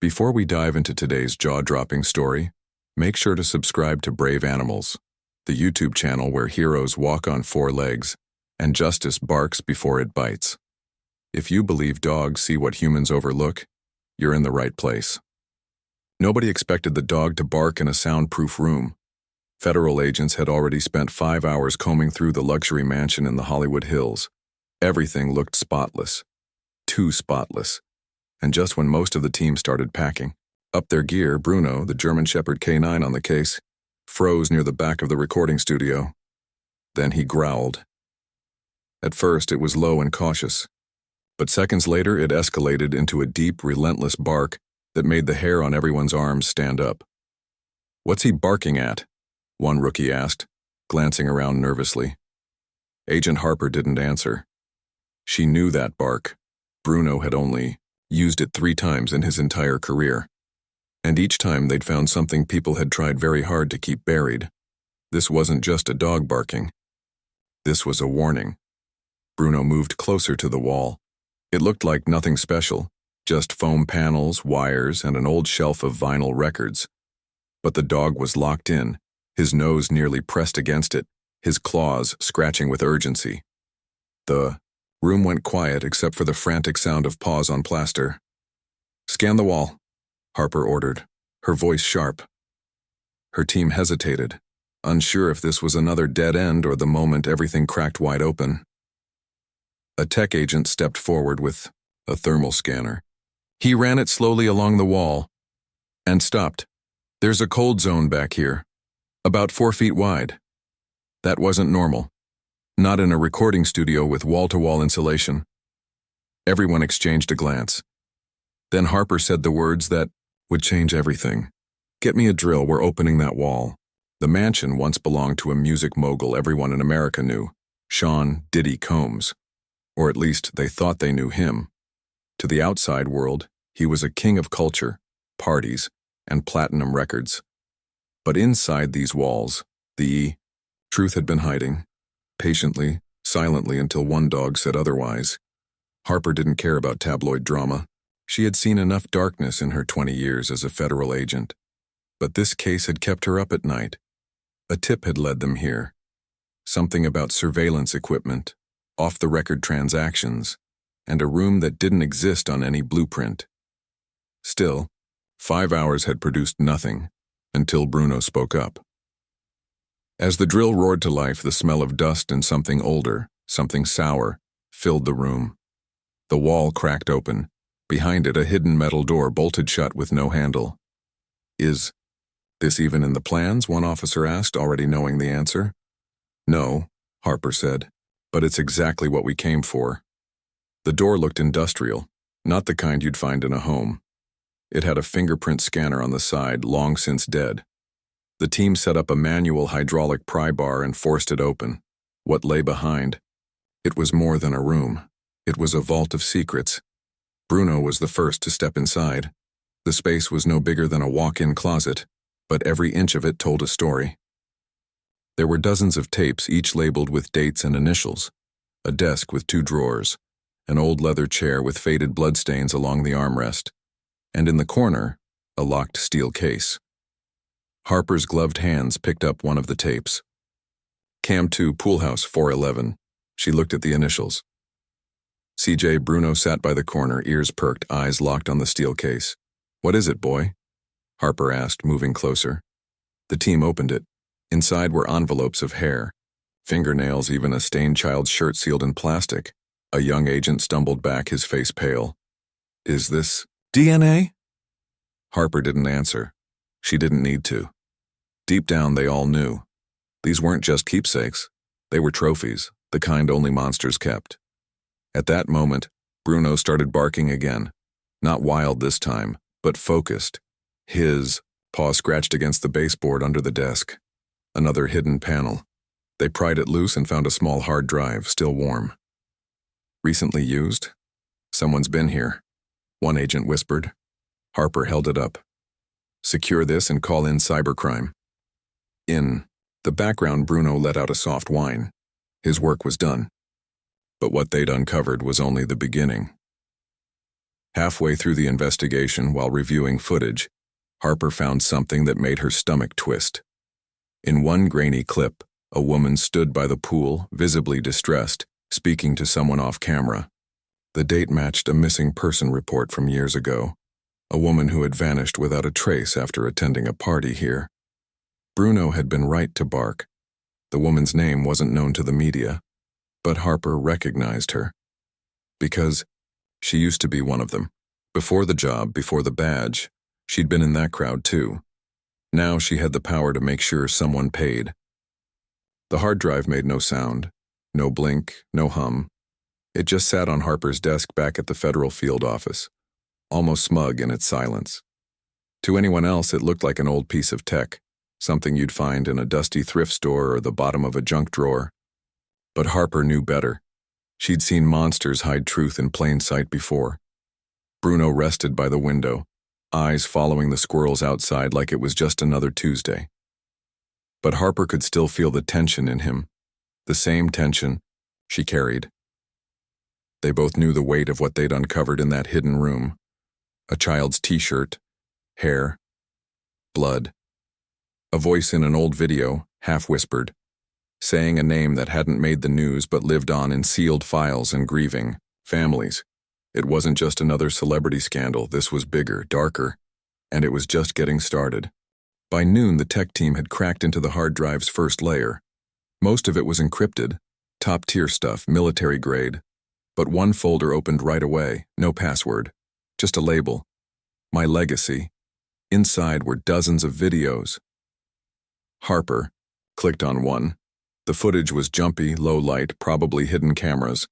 Before we dive into today's jaw-dropping story, make sure to subscribe to Brave Animals, the YouTube channel where heroes walk on four legs and justice barks before it bites. If you believe dogs see what humans overlook, you're in the right place. Nobody expected the dog to bark in a soundproof room. Federal agents had already spent 5 hours combing through the luxury mansion in the Hollywood Hills. Everything looked spotless. Too spotless. And just when most of the team started packing up their gear, Bruno, the German Shepherd K9 on the case, froze near the back of the recording studio. Then he growled. At first, it was low and cautious, but seconds later it escalated into a deep, relentless bark that made the hair on everyone's arms stand up. "What's he barking at?" one rookie asked, glancing around nervously. Agent Harper didn't answer. She knew that bark. Bruno had only used it 3 times in his entire career. And each time they'd found something people had tried very hard to keep buried. This wasn't just a dog barking. This was a warning. Bruno moved closer to the wall. It looked like nothing special, just foam panels, wires, and an old shelf of vinyl records. But the dog was locked in, his nose nearly pressed against it, his claws scratching with urgency. The room went quiet except for the frantic sound of paws on plaster. "Scan the wall," Harper ordered, her voice sharp. Her team hesitated, unsure if this was another dead end or the moment everything cracked wide open. A tech agent stepped forward with a thermal scanner. He ran it slowly along the wall and stopped. "There's a cold zone back here, about 4 feet wide." That wasn't normal. Not in a recording studio with wall-to-wall insulation. Everyone exchanged a glance. Then Harper said the words that would change everything. "Get me a drill, we're opening that wall." The mansion once belonged to a music mogul everyone in America knew, Sean Diddy Combs. Or at least they thought they knew him. To the outside world, he was a king of culture, parties, and platinum records. But inside these walls, the truth had been hiding. Patiently, silently until one dog said otherwise. Harper didn't care about tabloid drama. She had seen enough darkness in her 20 years as a federal agent. But this case had kept her up at night. A tip had led them here. Something about surveillance equipment, off-the-record transactions, and a room that didn't exist on any blueprint. Still, 5 hours had produced nothing until Bruno spoke up. As the drill roared to life, the smell of dust and something older, something sour, filled the room. The wall cracked open. Behind it, a hidden metal door bolted shut with no handle. "Is this even in the plans?" one officer asked, already knowing the answer. "No," Harper said, "but it's exactly what we came for." The door looked industrial, not the kind you'd find in a home. It had a fingerprint scanner on the side, long since dead. The team set up a manual hydraulic pry bar and forced it open. What lay behind? It was more than a room. It was a vault of secrets. Bruno was the first to step inside. The space was no bigger than a walk-in closet, but every inch of it told a story. There were dozens of tapes, each labeled with dates and initials. A desk with 2 drawers. An old leather chair with faded bloodstains along the armrest. And in the corner, a locked steel case. Harper's gloved hands picked up one of the tapes. Cam 2 Poolhouse 411. She looked at the initials. CJ Bruno sat by the corner, ears perked, eyes locked on the steel case. "What is it, boy?" Harper asked, moving closer. The team opened it. Inside were envelopes of hair, fingernails, even a stained child's shirt sealed in plastic. A young agent stumbled back, his face pale. "Is this DNA?" Harper didn't answer. She didn't need to. Deep down, they all knew. These weren't just keepsakes. They were trophies, the kind only monsters kept. At that moment, Bruno started barking again. Not wild this time, but focused. His paw scratched against the baseboard under the desk. Another hidden panel. They pried it loose and found a small hard drive, still warm. "Recently used? Someone's been here," one agent whispered. Harper held it up. "Secure this and call in cybercrime." In the background, Bruno let out a soft whine. His work was done. But what they'd uncovered was only the beginning. Halfway through the investigation, while reviewing footage, Harper found something that made her stomach twist. In one grainy clip, a woman stood by the pool, visibly distressed, speaking to someone off camera. The date matched a missing person report from years ago, a woman who had vanished without a trace after attending a party here. Bruno had been right to bark. The woman's name wasn't known to the media, but Harper recognized her. Because she used to be one of them. Before the job, before the badge, she'd been in that crowd too. Now she had the power to make sure someone paid. The hard drive made no sound, no blink, no hum. It just sat on Harper's desk back at the federal field office, almost smug in its silence. To anyone else, it looked like an old piece of tech, something you'd find in a dusty thrift store or the bottom of a junk drawer. But Harper knew better. She'd seen monsters hide truth in plain sight before. Bruno rested by the window, eyes following the squirrels outside like it was just another Tuesday. But Harper could still feel the tension in him, the same tension she carried. They both knew the weight of what they'd uncovered in that hidden room. A child's t-shirt, hair, blood. A voice in an old video, half-whispered, saying a name that hadn't made the news but lived on in sealed files and grieving families. It wasn't just another celebrity scandal. This was bigger, darker, and it was just getting started. By noon, the tech team had cracked into the hard drive's first layer. Most of it was encrypted, top-tier stuff, military grade. But one folder opened right away, no password, just a label. My legacy. Inside were dozens of videos. Harper clicked on one. The footage was jumpy, low light, probably hidden cameras.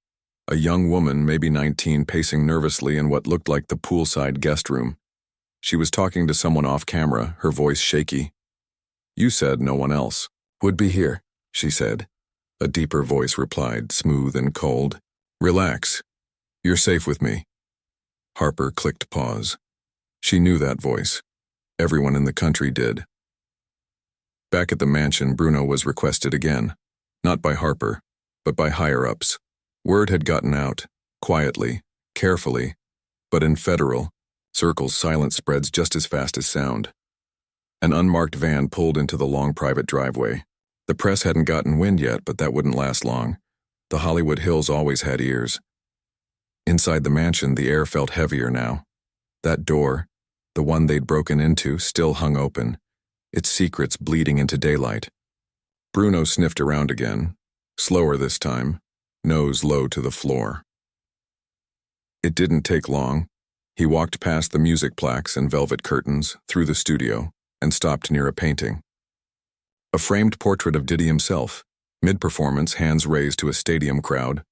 A young woman, maybe 19, pacing nervously in what looked like the poolside guest room. She was talking to someone off camera, her voice shaky. "You said no one else would be here," she said. A deeper voice replied, smooth and cold. "Relax. You're safe with me." Harper clicked pause. She knew that voice. Everyone in the country did. Back at the mansion, Bruno was requested again. Not by Harper, but by higher-ups. Word had gotten out, quietly, carefully, but in federal circles, silence spreads just as fast as sound. An unmarked van pulled into the long private driveway. The press hadn't gotten wind yet, but that wouldn't last long. The Hollywood Hills always had ears. Inside the mansion, the air felt heavier now. That door, the one they'd broken into, still hung open, its secrets bleeding into daylight. Bruno sniffed around again, slower this time, nose low to the floor. It didn't take long. He walked past the music plaques and velvet curtains, through the studio, and stopped near a painting. A framed portrait of Diddy himself, mid-performance, hands raised to a stadium crowd.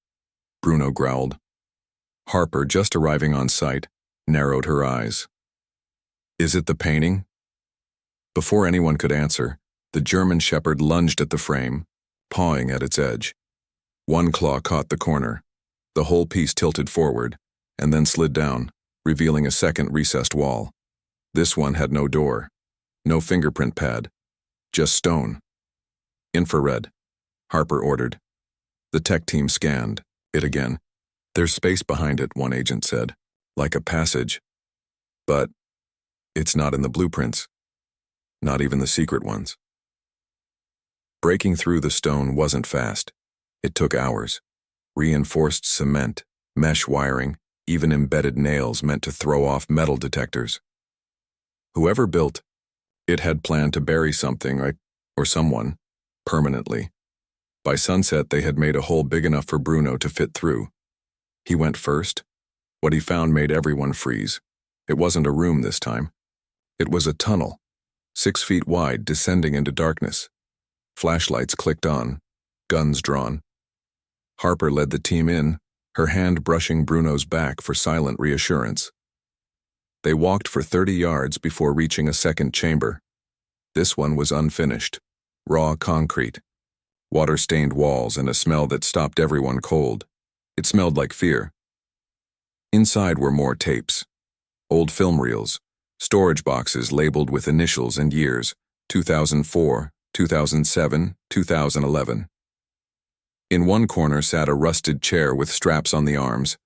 Bruno growled. Harper, just arriving on site, narrowed her eyes. "Is it the painting?" Before anyone could answer, the German shepherd lunged at the frame, pawing at its edge. One claw caught the corner. The whole piece tilted forward, and then slid down, revealing a second recessed wall. This one had no door, no fingerprint pad, just stone. "Infrared," Harper ordered. The tech team scanned it again. "There's space behind it," one agent said, "like a passage. But it's not in the blueprints, not even the secret ones." Breaking through the stone wasn't fast. It took hours. Reinforced cement, mesh wiring, even embedded nails meant to throw off metal detectors. Whoever built it had planned to bury something, or someone, permanently. By sunset, they had made a hole big enough for Bruno to fit through. He went first. What he found made everyone freeze. It wasn't a room this time. It was a tunnel, 6 feet wide, descending into darkness. Flashlights clicked on, guns drawn. Harper led the team in, her hand brushing Bruno's back for silent reassurance. They walked for 30 yards before reaching a second chamber. This one was unfinished, raw concrete, water-stained walls, and a smell that stopped everyone cold. It smelled like fear. Inside were more tapes, old film reels, storage boxes labeled with initials and years, 2004, 2007, 2011. In one corner sat a rusted chair with straps on the arms,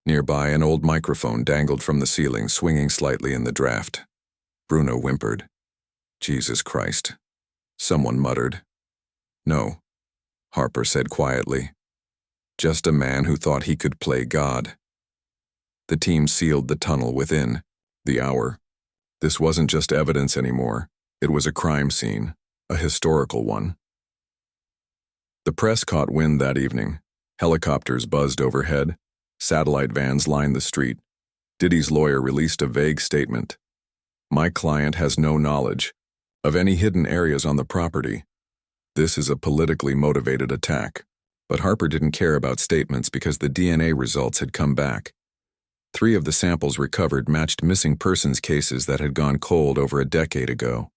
Nearby, an old microphone dangled from the ceiling, swinging slightly in the draft. Bruno whimpered. Jesus Christ. Someone muttered. No, Harper said quietly. Just a man who thought he could play God. The team sealed the tunnel within the hour. This wasn't just evidence anymore. It was a crime scene, a historical one. The press caught wind that evening. Helicopters buzzed overhead. Satellite vans lined the street. Diddy's lawyer released a vague statement. My client has no knowledge of any hidden areas on the property. This is a politically motivated attack. But Harper didn't care about statements because the DNA results had come back. 3 of the samples recovered matched missing persons cases that had gone cold over a decade ago.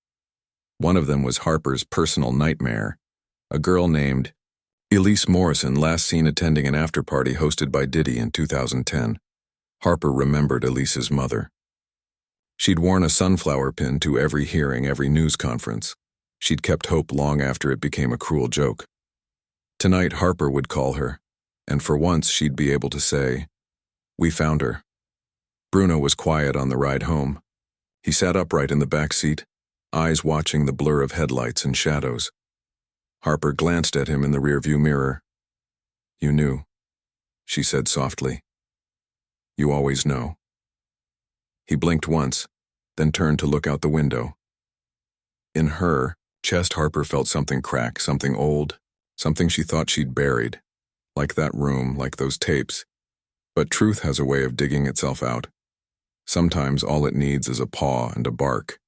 One of them was Harper's personal nightmare, a girl named Elise Morrison, last seen attending an after-party hosted by Diddy in 2010. Harper remembered Elise's mother. She'd worn a sunflower pin to every hearing, every news conference. She'd kept hope long after it became a cruel joke. Tonight, Harper would call her, and for once she'd be able to say, "We found her." Bruno was quiet on the ride home. He sat upright in the back seat, eyes watching the blur of headlights and shadows. Harper glanced at him in the rearview mirror. "You knew," she said softly. "You always know." He blinked once, then turned to look out the window. In her chest, Harper felt something crack, something old, something she thought she'd buried, like that room, like those tapes. But truth has a way of digging itself out. Sometimes all it needs is a paw and a bark.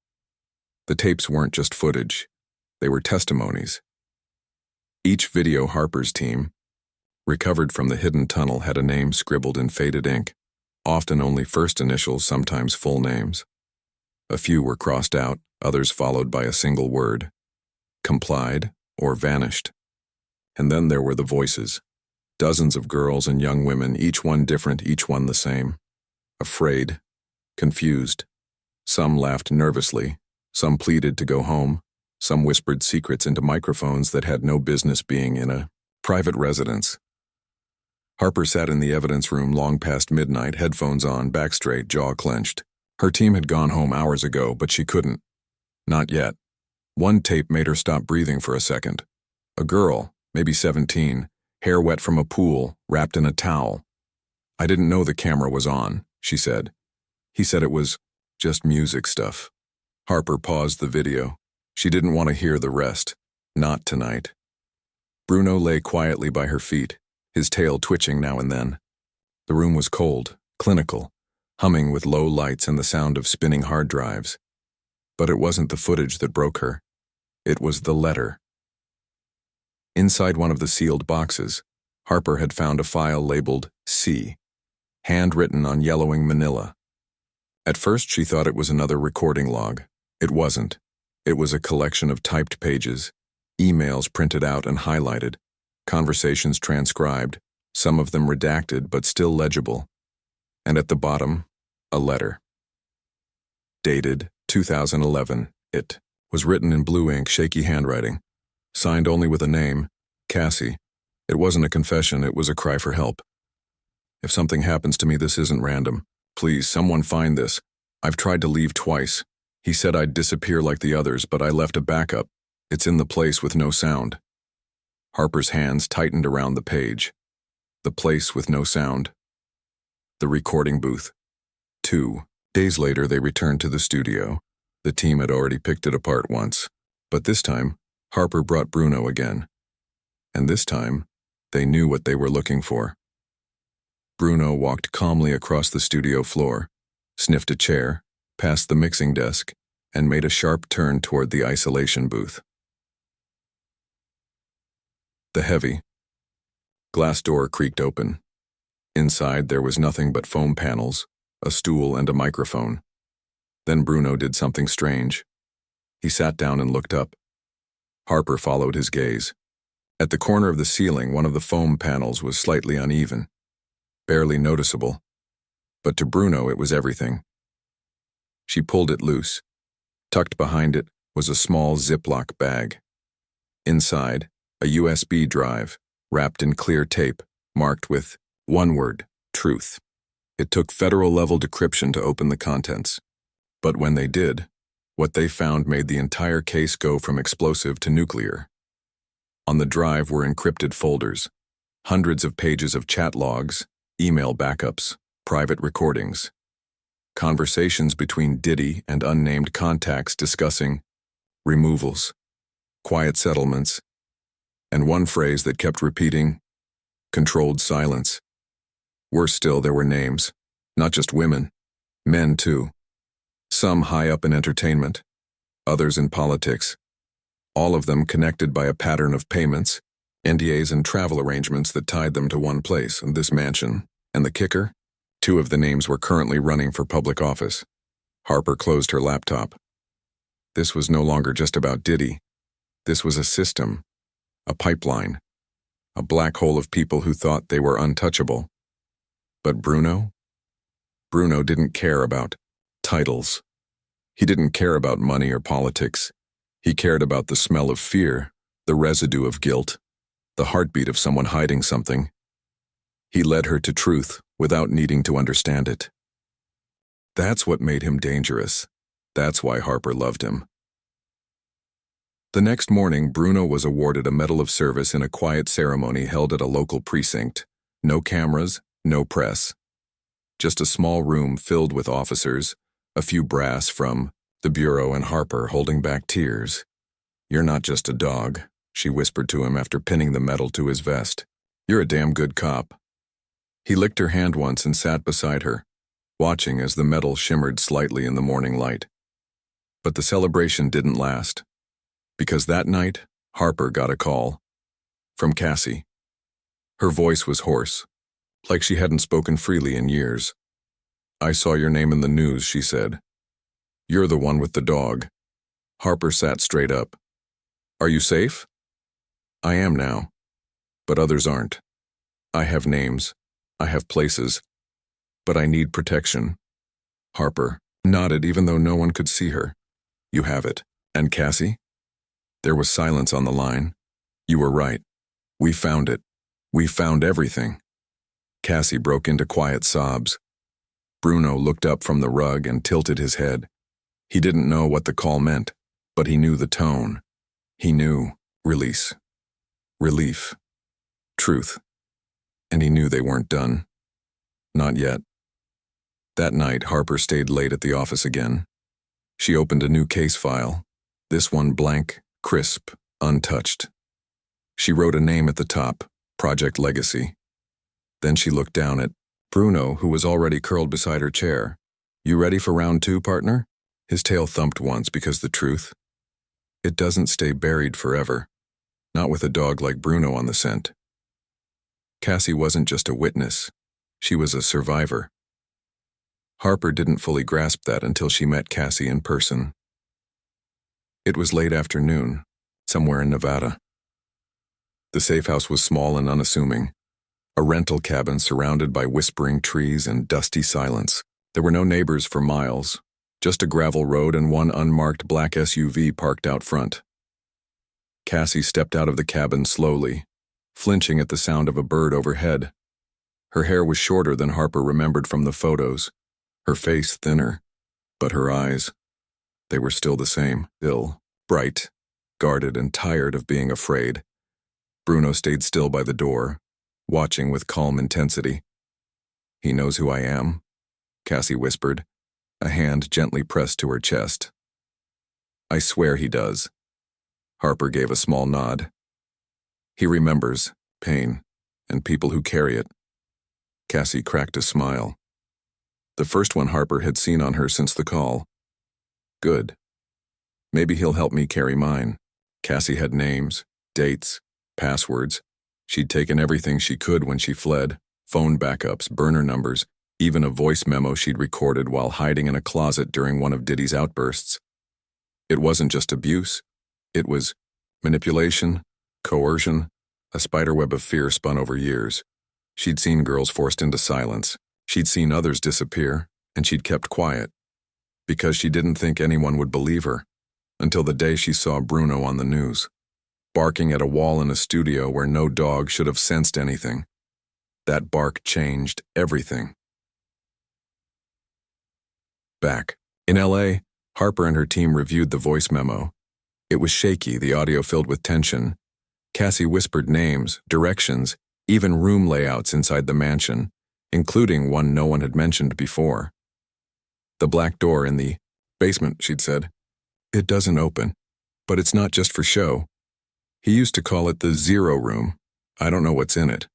The tapes weren't just footage. They were testimonies. Each video Harper's team recovered from the hidden tunnel had a name scribbled in faded ink, often only first initials, sometimes full names. A few were crossed out, others followed by a single word: complied or vanished. And then there were the voices. Dozens of girls and young women, each one different, each one the same. Afraid, confused. Some laughed nervously, some pleaded to go home, some whispered secrets into microphones that had no business being in a private residence. Harper sat in the evidence room long past midnight, headphones on, back straight, jaw clenched. Her team had gone home hours ago, but she couldn't. Not yet. One tape made her stop breathing for a second. A girl, maybe 17, hair wet from a pool, wrapped in a towel. "I didn't know the camera was on," she said. He said it was just music stuff. Harper paused the video. She didn't want to hear the rest. Not tonight. Bruno lay quietly by her feet, his tail twitching now and then. The room was cold, clinical, humming with low lights and the sound of spinning hard drives. But it wasn't the footage that broke her. It was the letter. Inside one of the sealed boxes, Harper had found a file labeled C, handwritten on yellowing manila. At first she thought it was another recording log. It wasn't. It was a collection of typed pages, emails printed out and highlighted, conversations transcribed, some of them redacted but still legible. And at the bottom, a letter. Dated 2011, it was written in blue ink, shaky handwriting, signed only with a name, Cassie. It wasn't a confession, it was a cry for help. "If something happens to me, this isn't random. Please, someone find this. I've tried to leave twice. He said I'd disappear like the others, but I left a backup. It's in the place with no sound." Harper's hands tightened around the page. The place with no sound. The recording booth. 2 days later, they returned to the studio. The team had already picked it apart once, but this time, Harper brought Bruno again. And this time, they knew what they were looking for. Bruno walked calmly across the studio floor, sniffed a chair, passed the mixing desk, and made a sharp turn toward the isolation booth. The heavy glass door creaked open. Inside, there was nothing but foam panels, a stool, and a microphone. Then Bruno did something strange. He sat down and looked up. Harper followed his gaze. At the corner of the ceiling, one of the foam panels was slightly uneven, barely noticeable. But to Bruno, it was everything. She pulled it loose. Tucked behind it was a small Ziploc bag. Inside, a USB drive, wrapped in clear tape, marked with one word: truth. It took federal-level decryption to open the contents. But when they did, what they found made the entire case go from explosive to nuclear. On the drive were encrypted folders, hundreds of pages of chat logs, email backups, private recordings, conversations between Diddy and unnamed contacts discussing removals, quiet settlements, and one phrase that kept repeating, controlled silence. Worse still, there were names, not just women, men too. Some high up in entertainment, others in politics, all of them connected by a pattern of payments, NDAs and travel arrangements that tied them to one place, this mansion. And the kicker? 2 of the names were currently running for public office. Harper closed her laptop. This was no longer just about Diddy. This was a system, a pipeline, a black hole of people who thought they were untouchable. But Bruno? Bruno didn't care about titles. He didn't care about money or politics. He cared about the smell of fear, the residue of guilt, the heartbeat of someone hiding something. He led her to truth without needing to understand it. That's what made him dangerous. That's why Harper loved him. The next morning, Bruno was awarded a Medal of Service in a quiet ceremony held at a local precinct. No cameras, no press. Just a small room filled with officers, a few brass from the Bureau, and Harper holding back tears. "You're not just a dog," she whispered to him after pinning the medal to his vest. "You're a damn good cop." He licked her hand once and sat beside her, watching as the medal shimmered slightly in the morning light. But the celebration didn't last, because that night, Harper got a call from Cassie. Her voice was hoarse, like she hadn't spoken freely in years. "I saw your name in the news," she said. "You're the one with the dog." Harper sat straight up. "Are you safe?" "I am now, but others aren't. I have names, I have places, but I need protection." Harper nodded even though no one could see her. "You have it. And Cassie?" There was silence on the line. "You were right. We found it. We found everything." Cassie broke into quiet sobs. Bruno looked up from the rug and tilted his head. He didn't know what the call meant, but he knew the tone. He knew release, relief, truth. And he knew they weren't done. Not yet. That night, Harper stayed late at the office again. She opened a new case file, this one blank, crisp, untouched. She wrote a name at the top, Project Legacy. Then she looked down at Bruno, who was already curled beside her chair. "You ready for round 2, partner?" His tail thumped once because the truth. It doesn't stay buried forever. Not with a dog like Bruno on the scent. Cassie wasn't just a witness. She was a survivor. Harper didn't fully grasp that until she met Cassie in person. It was late afternoon, somewhere in Nevada. The safe house was small and unassuming. A rental cabin surrounded by whispering trees and dusty silence. There were no neighbors for miles, just a gravel road and one unmarked black SUV parked out front. Cassie stepped out of the cabin slowly, flinching at the sound of a bird overhead. Her hair was shorter than Harper remembered from the photos, her face thinner, but her eyes, they were still the same, still, bright, guarded and tired of being afraid. Bruno stayed still by the door, watching with calm intensity. "He knows who I am," Cassie whispered, a hand gently pressed to her chest. "I swear he does." Harper gave a small nod. "He remembers pain and people who carry it." Cassie cracked a smile. The first one Harper had seen on her since the call. "Good. Maybe he'll help me carry mine." Cassie had names, dates, passwords. She'd taken everything she could when she fled, phone backups, burner numbers, even a voice memo she'd recorded while hiding in a closet during one of Diddy's outbursts. It wasn't just abuse. It was manipulation, coercion, a spiderweb of fear spun over years. She'd seen girls forced into silence. She'd seen others disappear, and she'd kept quiet. Because she didn't think anyone would believe her, until the day she saw Bruno on the news, barking at a wall in a studio where no dog should have sensed anything. That bark changed everything. Back in LA, Harper and her team reviewed the voice memo. It was shaky, the audio filled with tension. Cassie whispered names, directions, even room layouts inside the mansion, including one no one had mentioned before. The black door in the basement, she'd said. It doesn't open, but it's not just for show. He used to call it the Zero Room. I don't know what's in it.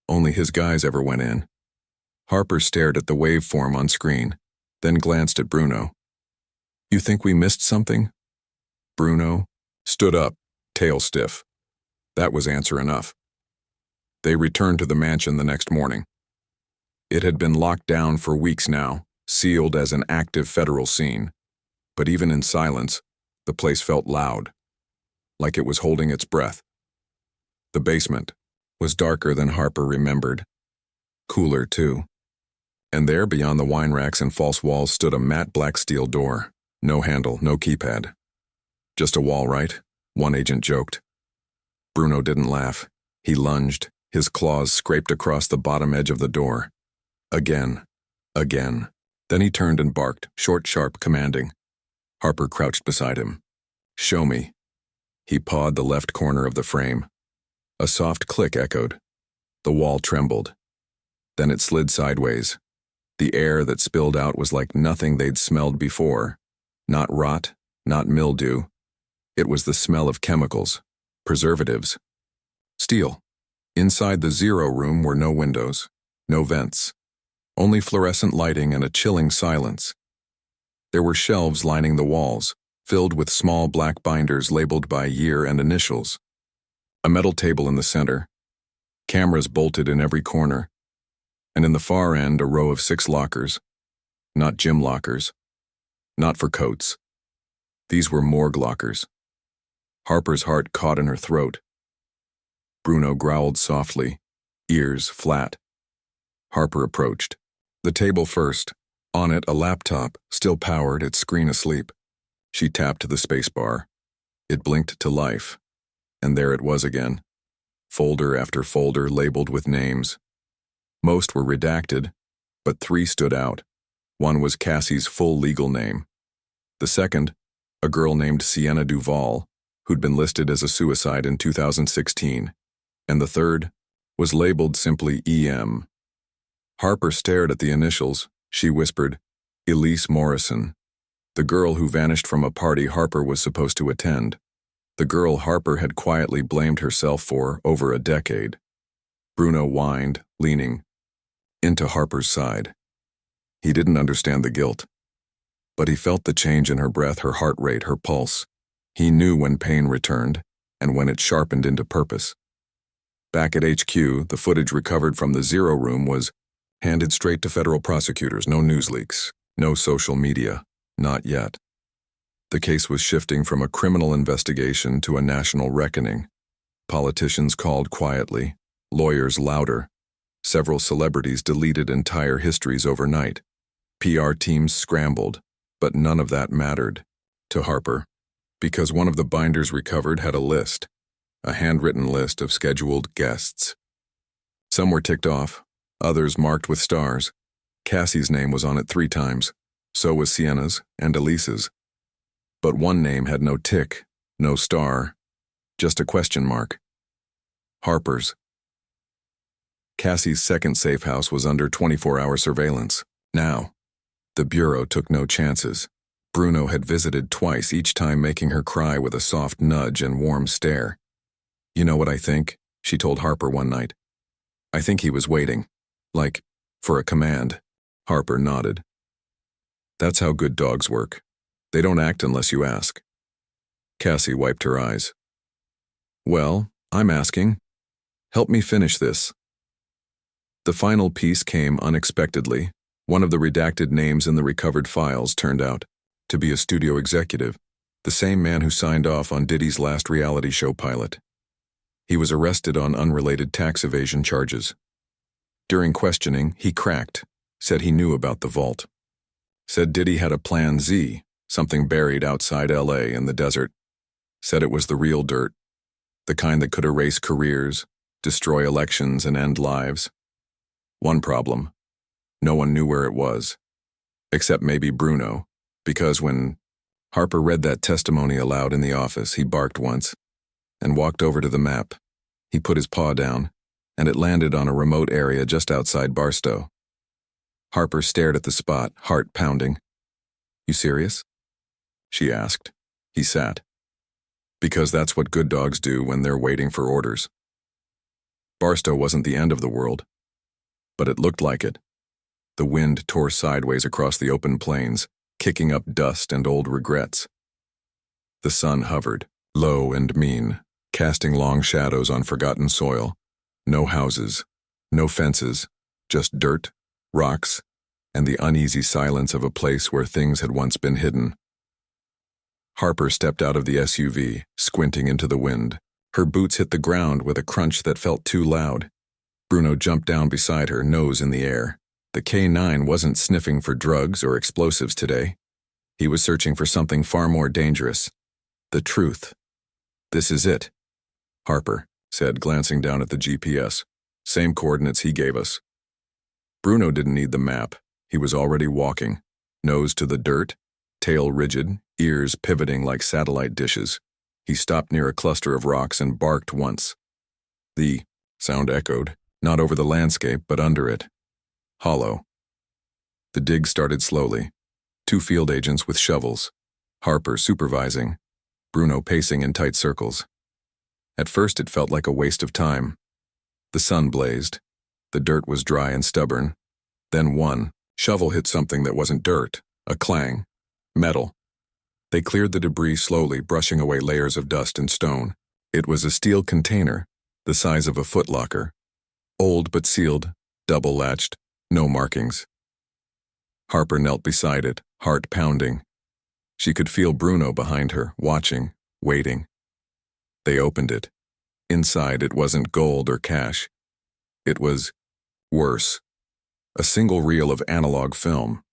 Only his guys ever went in. Harper stared at the waveform on screen, then glanced at Bruno. You think we missed something? Bruno stood up, tail stiff. That was answer enough. They returned to the mansion the next morning. It had been locked down for weeks now, sealed as an active federal scene. But even in silence, the place felt loud, like it was holding its breath. The basement was darker than Harper remembered. Cooler, too. And there, beyond the wine racks and false walls, stood a matte black steel door. No handle, no keypad. Just a wall, right? One agent joked. Bruno didn't laugh. He lunged. His claws scraped across the bottom edge of the door. Again. Again. Then he turned and barked, short, sharp, commanding. Harper crouched beside him. Show me. He pawed the left corner of the frame. A soft click echoed. The wall trembled. Then it slid sideways. The air that spilled out was like nothing they'd smelled before. Not rot, not mildew. It was the smell of chemicals, preservatives. Steel. Inside the Zero Room were no windows, no vents. Only fluorescent lighting and a chilling silence. There were shelves lining the walls, filled with small black binders labeled by year and initials. A metal table in the center. Cameras bolted in every corner. And in the far end, a row of 6 lockers. Not gym lockers. Not for coats. These were morgue lockers. Harper's heart caught in her throat. Bruno growled softly, ears flat. Harper approached. The table first. On it, a laptop, still powered, its screen asleep. She tapped the spacebar. It blinked to life. And there it was again. Folder after folder labeled with names. Most were redacted, but 3 stood out. One was Cassie's full legal name. The second, a girl named Sienna Duval, who'd been listed as a suicide in 2016. And the third was labeled simply EM. Harper stared at the initials. She whispered, Elise Morrison, the girl who vanished from a party Harper was supposed to attend. The girl Harper had quietly blamed herself for over a decade. Bruno whined, leaning into Harper's side. He didn't understand the guilt, but he felt the change in her breath, her heart rate, her pulse. He knew when pain returned and when it sharpened into purpose. Back at HQ, the footage recovered from the Zero Room was handed straight to federal prosecutors. No news leaks, no social media, not yet. The case was shifting from a criminal investigation to a national reckoning. Politicians called quietly, lawyers louder. Several celebrities deleted entire histories overnight. PR teams scrambled, but none of that mattered to Harper, because one of the binders recovered had a list, a handwritten list of scheduled guests. Some were ticked off, others marked with stars. Cassie's name was on it 3 times, so was Sienna's and Elise's. But one name had no tick, no star, just a question mark. Harper's. Cassie's second safe house was under 24-hour surveillance. Now, the Bureau took no chances. Bruno had visited twice, each time making her cry with a soft nudge and warm stare. You know what I think? She told Harper one night. I think he was waiting. Like, for a command. Harper nodded. That's how good dogs work. They don't act unless you ask. Cassie wiped her eyes. Well, I'm asking. Help me finish this. The final piece came unexpectedly. One of the redacted names in the recovered files turned out to be a studio executive, the same man who signed off on Diddy's last reality show pilot. He was arrested on unrelated tax evasion charges. During questioning, he cracked, said he knew about the vault. Said Diddy had a Plan Z, something buried outside LA in the desert. Said it was the real dirt, the kind that could erase careers, destroy elections, and end lives. One problem: no one knew where it was. Except maybe Bruno, because when Harper read that testimony aloud in the office, he barked once and walked over to the map. He put his paw down, and it landed on a remote area just outside Barstow. Harper stared at the spot, heart pounding. "You serious?" she asked. He sat. Because that's what good dogs do when they're waiting for orders. Barstow wasn't the end of the world, but it looked like it. The wind tore sideways across the open plains, kicking up dust and old regrets. The sun hovered, low and mean, casting long shadows on forgotten soil. No houses, no fences, just dirt, rocks, and the uneasy silence of a place where things had once been hidden. Harper stepped out of the SUV, squinting into the wind. Her boots hit the ground with a crunch that felt too loud. Bruno jumped down beside her, nose in the air. The K9 wasn't sniffing for drugs or explosives today. He was searching for something far more dangerous. The truth. "This is it," Harper said, glancing down at the GPS. "Same coordinates he gave us." Bruno didn't need the map. He was already walking, nose to the dirt, tail rigid, ears pivoting like satellite dishes. He stopped near a cluster of rocks and barked once. The sound echoed, not over the landscape, but under it. Hollow. The dig started slowly. 2 field agents with shovels. Harper supervising. Bruno pacing in tight circles. At first it felt like a waste of time. The sun blazed. The dirt was dry and stubborn. Then one shovel hit something that wasn't dirt. A clang. Metal. They cleared the debris slowly, brushing away layers of dust and stone. It was a steel container, the size of a footlocker. Old but sealed, double-latched, no markings. Harper knelt beside it, heart pounding. She could feel Bruno behind her, watching, waiting. They opened it. Inside, it wasn't gold or cash. It was worse. A single reel of analog film.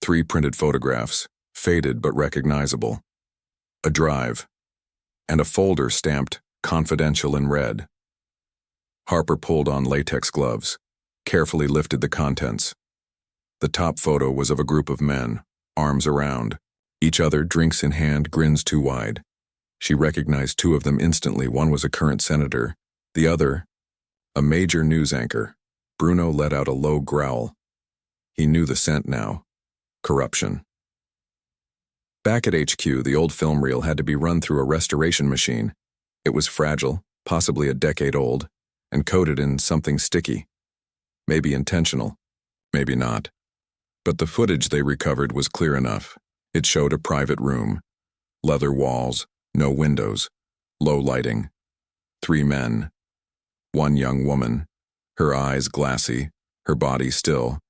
3 printed photographs, faded but recognizable. A drive. And a folder stamped confidential in red. Harper pulled on latex gloves, carefully lifted the contents. The top photo was of a group of men, arms around, each other drinks in hand, grins too wide. She recognized 2 of them instantly. One was a current senator, the other, a major news anchor. Bruno let out a low growl. He knew the scent now. Corruption. Back at HQ, the old film reel had to be run through a restoration machine. It was fragile, possibly a decade old, and coated in something sticky. Maybe intentional, maybe not. But the footage they recovered was clear enough. It showed a private room. Leather walls, no windows, low lighting. 3 men. 1 young woman, her eyes glassy, her body still.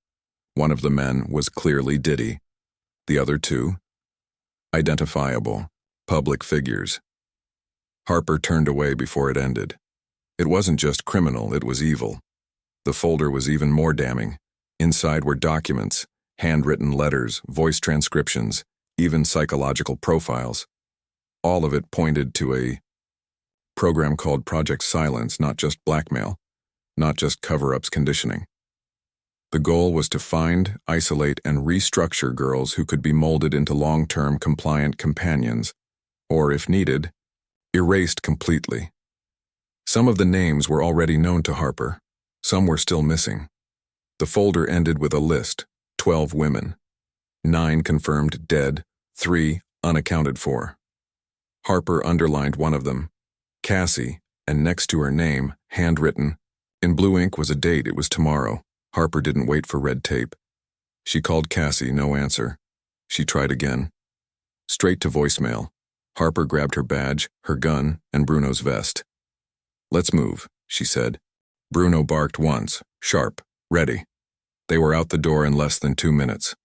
One of the men was clearly Diddy. The other 2, identifiable, public figures. Harper turned away before it ended. It wasn't just criminal, it was evil. The folder was even more damning. Inside were documents, handwritten letters, voice transcriptions, even psychological profiles. All of it pointed to a program called Project Silence, not just blackmail, not just cover-ups conditioning. The goal was to find, isolate, and restructure girls who could be molded into long-term compliant companions, or, if needed, erased completely. Some of the names were already known to Harper. Some were still missing. The folder ended with a list, 12 women. 9 confirmed dead, 3 unaccounted for. Harper underlined one of them, Cassie, and next to her name, handwritten, in blue ink was a date. It was tomorrow. Harper didn't wait for red tape. She called Cassie, no answer. She tried again. Straight to voicemail. Harper grabbed her badge, her gun, and Bruno's vest. "Let's move," she said. Bruno barked once, sharp, ready. They were out the door in less than 2 minutes.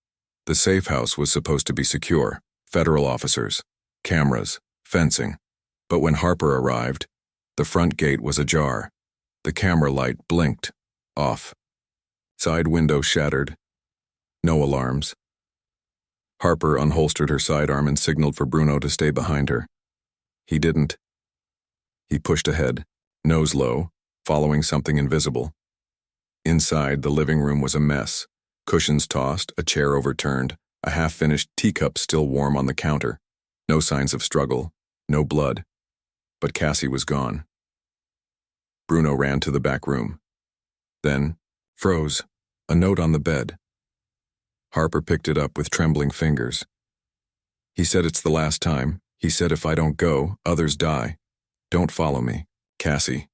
The safe house was supposed to be secure. Federal officers, cameras, fencing. But when Harper arrived, the front gate was ajar. The camera light blinked, off. Side window shattered. No alarms. Harper unholstered her sidearm and signaled for Bruno to stay behind her. He didn't. He pushed ahead, nose low, following something invisible. Inside, the living room was a mess. Cushions tossed, a chair overturned, a half-finished teacup still warm on the counter. No signs of struggle, no blood. But Cassie was gone. Bruno ran to the back room. Then, froze, a note on the bed. Harper picked it up with trembling fingers. He said it's the last time. He said if I don't go, others die. Don't follow me, Cassie.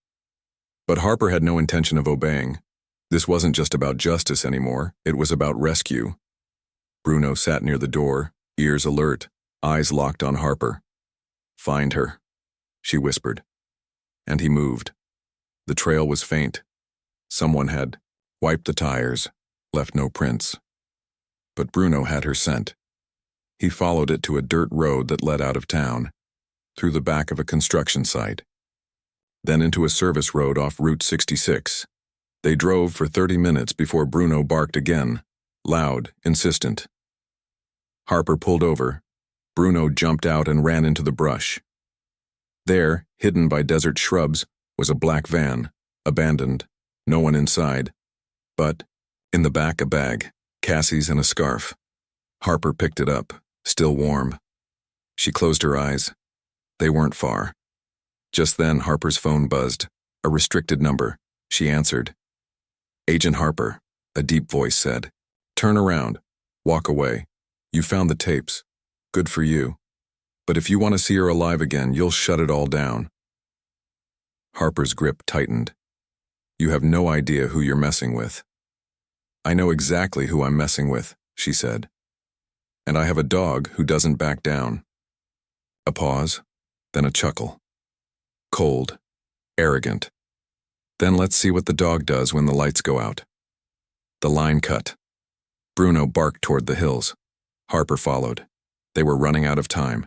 But Harper had no intention of obeying. This wasn't just about justice anymore, it was about rescue. Bruno sat near the door, ears alert, eyes locked on Harper. Find her, she whispered. And he moved. The trail was faint. Someone had wiped the tires, left no prints. But Bruno had her scent. He followed it to a dirt road that led out of town, through the back of a construction site, then into a service road off Route 66. They drove for 30 minutes before Bruno barked again, loud, insistent. Harper pulled over. Bruno jumped out and ran into the brush. There, hidden by desert shrubs, was a black van, abandoned, no one inside. But, in the back, a bag, Cassie's and a scarf. Harper picked it up, still warm. She closed her eyes. They weren't far. Just then, Harper's phone buzzed, a restricted number. She answered. Agent Harper, a deep voice said. Turn around. Walk away. You found the tapes. Good for you. But if you want to see her alive again, you'll shut it all down. Harper's grip tightened. You have no idea who you're messing with. I know exactly who I'm messing with, she said. And I have a dog who doesn't back down. A pause, then a chuckle. Cold, arrogant. Then let's see what the dog does when the lights go out. The line cut. Bruno barked toward the hills. Harper followed. They were running out of time.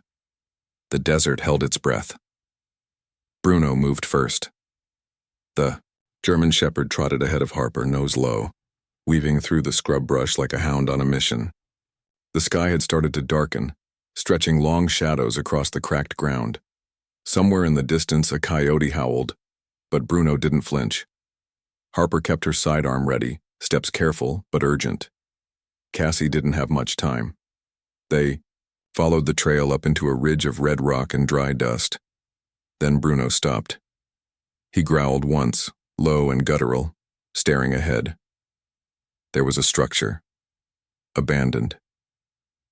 The desert held its breath. Bruno moved first. The German shepherd trotted ahead of Harper, nose low, weaving through the scrub brush like a hound on a mission. The sky had started to darken, stretching long shadows across the cracked ground. Somewhere in the distance a coyote howled, but Bruno didn't flinch. Harper kept her sidearm ready, steps careful but urgent. Cassie didn't have much time. They followed the trail up into a ridge of red rock and dry dust. Then Bruno stopped. He growled once, low and guttural, staring ahead. There was a structure. Abandoned.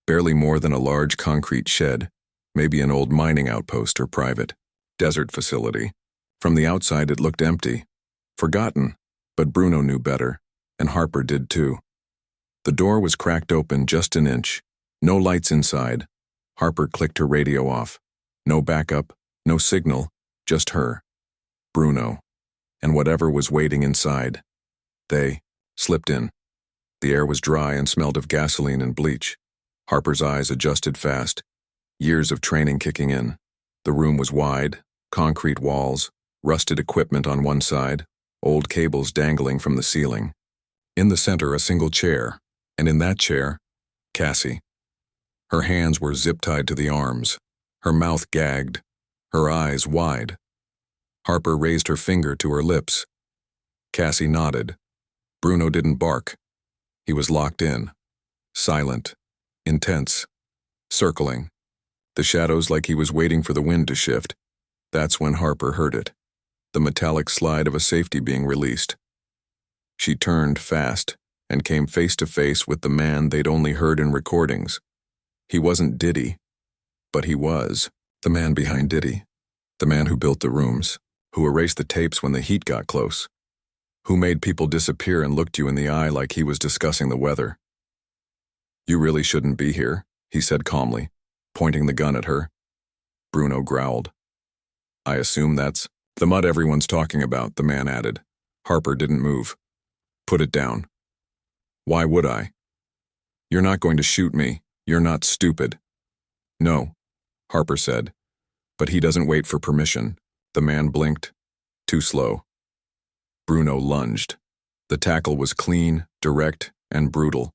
Barely more than a large concrete shed, maybe an old mining outpost or private desert facility. From the outside it looked empty, forgotten, but Bruno knew better, and Harper did too. The door was cracked open just an inch. No lights inside. Harper clicked her radio off. No backup, no signal, just her, Bruno, and whatever was waiting inside. They slipped in. The air was dry and smelled of gasoline and bleach. Harper's eyes adjusted fast, years of training kicking in. The room was wide, concrete walls, rusted equipment on one side, old cables dangling from the ceiling. In the center, a single chair, and in that chair, Cassie. Her hands were zip-tied to the arms, her mouth gagged, her eyes wide. Harper raised her finger to her lips. Cassie nodded. Bruno didn't bark. He was locked in, silent, intense, circling. The shadows like he was waiting for the wind to shift. That's when Harper heard it. The metallic slide of a safety being released. She turned fast and came face to face with the man they'd only heard in recordings. He wasn't Diddy, but he was the man behind Diddy, the man who built the rooms, who erased the tapes when the heat got close, who made people disappear and looked you in the eye like he was discussing the weather. You really shouldn't be here, he said calmly, pointing the gun at her. Bruno growled. I assume that's the mud everyone's talking about, the man added. Harper didn't move. Put it down. Why would I? You're not going to shoot me. You're not stupid. No, Harper said. But he doesn't wait for permission. The man blinked. Too slow. Bruno lunged. The tackle was clean, direct, and brutal.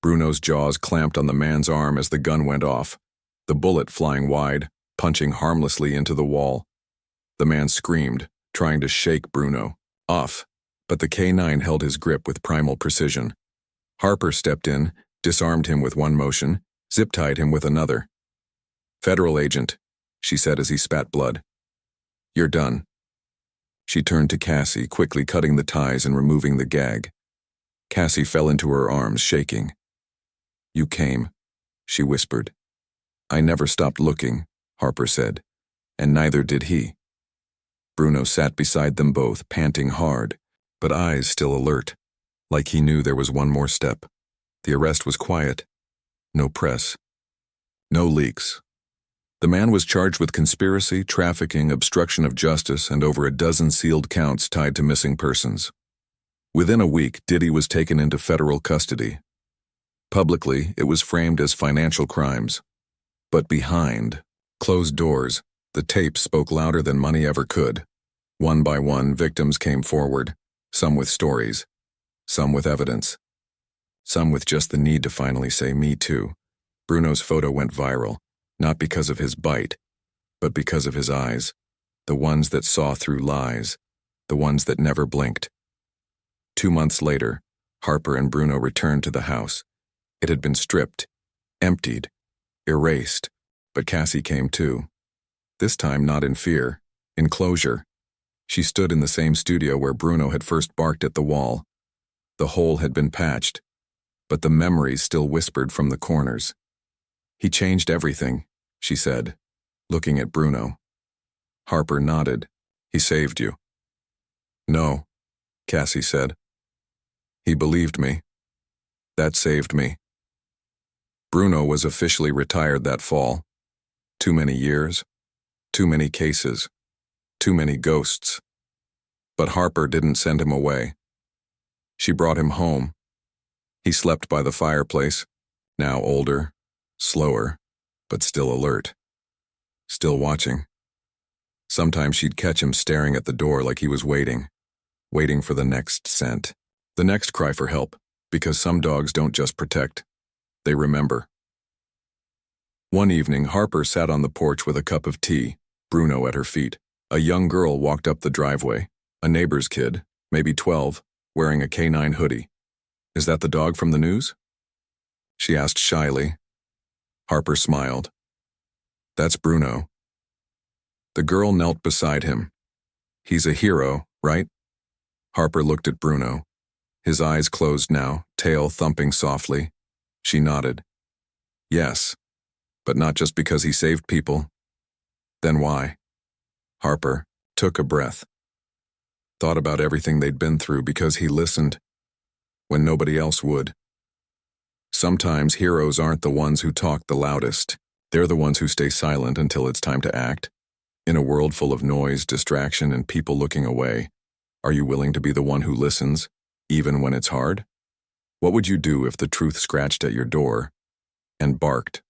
Bruno's jaws clamped on the man's arm as the gun went off, the bullet flying wide, punching harmlessly into the wall. The man screamed, trying to shake Bruno off, but the K9 held his grip with primal precision. Harper stepped in, disarmed him with one motion, zip-tied him with another. "Federal agent," she said as he spat blood. "You're done." She turned to Cassie, quickly cutting the ties and removing the gag. Cassie fell into her arms, shaking. "You came," she whispered. "I never stopped looking," Harper said, "and neither did he." Bruno sat beside them both, panting hard, but eyes still alert, like he knew there was one more step. The arrest was quiet. No press. No leaks. The man was charged with conspiracy, trafficking, obstruction of justice, and over a dozen sealed counts tied to missing persons. Within a week, Diddy was taken into federal custody. Publicly, it was framed as financial crimes. But behind closed doors, the tapes spoke louder than money ever could. One by one, victims came forward, some with stories, some with evidence, some with just the need to finally say, "Me too." Bruno's photo went viral, not because of his bite, but because of his eyes, the ones that saw through lies, the ones that never blinked. 2 months later, Harper and Bruno returned to the house. It had been stripped, emptied, erased, but Cassie came too. This time not in fear, in closure. She stood in the same studio where Bruno had first barked at the wall. The hole had been patched, but the memories still whispered from the corners. "He changed everything," she said, looking at Bruno. Harper nodded. "He saved you." "No," Cassie said. "He believed me. That saved me." Bruno was officially retired that fall. Too many years, too many cases, too many ghosts. But Harper didn't send him away. She brought him home. He slept by the fireplace, now older, slower, but still alert. Still watching. Sometimes she'd catch him staring at the door like he was waiting for the next scent, the next cry for help, because some dogs don't just protect, they remember. One evening, Harper sat on the porch with a cup of tea, Bruno at her feet. A young girl walked up the driveway, a neighbor's kid, maybe 12, wearing a canine hoodie. "Is that the dog from the news?" she asked shyly. Harper smiled. "That's Bruno." The girl knelt beside him. "He's a hero, right?" Harper looked at Bruno. His eyes closed now, tail thumping softly. She nodded. "Yes, but not just because he saved people." "Then why?" Harper took a breath. Thought about everything they'd been through because he listened when nobody else would. Sometimes heroes aren't the ones who talk the loudest. They're the ones who stay silent until it's time to act. In a world full of noise, distraction, and people looking away, are you willing to be the one who listens, even when it's hard? What would you do if the truth scratched at your door and barked?